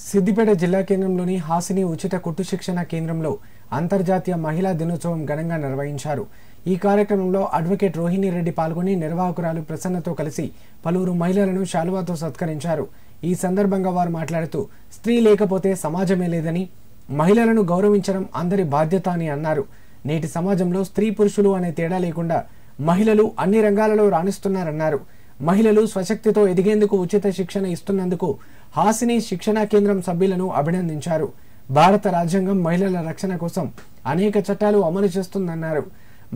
సిద్దిపేట జిల్లా కేంద్రంలోని హాసిని ఉచిత కుట్టు శిక్షణ కేంద్రంలో అంతర్జాతీయ మహిళా దినోత్సవం ఘనంగా నిర్వహించారు. ఈ కార్యక్రమంలో అడ్వకేట్ రోహిణి రెడ్డి పాల్గొని నిర్వాహకురాలు ప్రసన్నతో కలిసి పలువురు మహిళలను శాలువాతో సత్కరించారు. ఈ సందర్భంగా వారు మాట్లాడుతూ స్త్రీ లేకపోతే సమాజమే లేదని, మహిళలను గౌరవించడం అందరి బాధ్యత అని అన్నారు. నేటి సమాజంలో స్త్రీ పురుషులు అనే తేడా లేకుండా మహిళలు అన్ని రంగాలలో రాణిస్తున్నారన్నారు. మహిళలు స్వశక్తితో ఎదిగేందుకు ఉచిత శిక్షణ ఇస్తున్నందుకు హాసిని శిక్షణా కేంద్రం సభ్యులను అభినందించారు. భారత రాజ్యాంగం మహిళల రక్షణ కోసం అనేక చట్టాలు అమలు చేస్తుందన్నారు.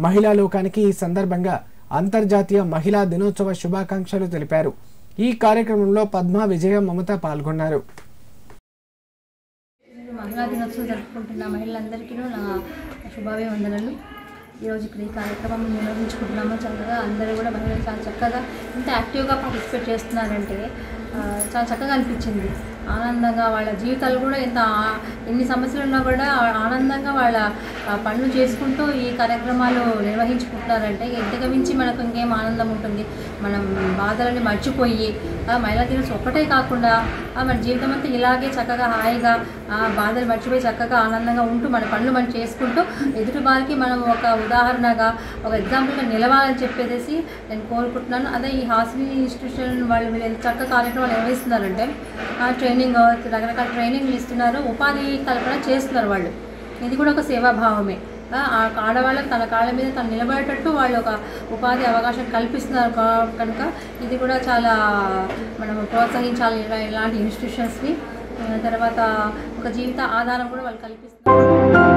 మహిళా లోకానికి ఈ సందర్భంగా అంతర్జాతీయ మహిళా దినోత్సవ శుభాకాంక్షలు తెలిపారు. ఈ కార్యక్రమంలో పద్మ, విజయ, మమత పాల్గొన్నారు. మహిళా దినోత్సవం జరుపుకుంటున్న మహిళలందరికీ నా శుభాభివందనలు. ఈరోజు ఇక్కడ ఈ కార్యక్రమం నిర్వహించుకుంటున్నాము. చక్కగా అందరూ కూడా మహిళలు చాలా చక్కగా ఇంత యాక్టివ్గా పార్టిసిపేట్ చేస్తున్నారంటే చాలా చక్కగా అనిపించింది. ఆనందంగా వాళ్ళ జీవితాలు కూడా ఎన్ని సమస్యలు ఉన్నా కూడా ఆనందంగా వాళ్ళ పనులు చేసుకుంటూ ఈ కార్యక్రమాలు నిర్వహించుకుంటున్నారంటే ఇంతకు మించి మనకు ఇంకేం ఆనందం ఉంటుంది. మనం బాధలని మర్చిపోయి మహిళా దినోత్సవం ఒక్కటే కాకుండా మన జీవితం అంతా ఇలాగే చక్కగా హాయిగా బాధలు మర్చిపోయి చక్కగా ఆనందంగా ఉంటూ మన పనులు మనం చేసుకుంటూ ఎదుటి వారికి మనం ఒక ఉదాహరణగా ఒక ఎగ్జాంపుల్గా నిలవాలని చెప్పేసి నేను కోరుకుంటున్నాను. అదే ఈ హాసిని ఇన్స్టిట్యూషన్ వాళ్ళు వీళ్ళు చక్కగా కార్యక్రమాలు నిర్వహిస్తున్నారంటే ట్రైనింగ్ రకరకాల ట్రైనింగ్లు ఇస్తున్నారు, ఉపాధి కల్పన చేస్తున్నారు వాళ్ళు. ఇది కూడా ఒక సేవాభావమే. ఆడవాళ్ళకి తన కాళ్ళ మీద తను నిలబడేటట్టు వాళ్ళు ఒక ఉపాధి అవకాశం కల్పిస్తున్నారు కనుక ఇది కూడా చాలా మనం ప్రోత్సహించాలి ఇలాంటి ఇన్స్టిట్యూషన్స్ని. తర్వాత ఒక జీవిత ఆధారం కూడా వాళ్ళు కల్పిస్తున్నారు.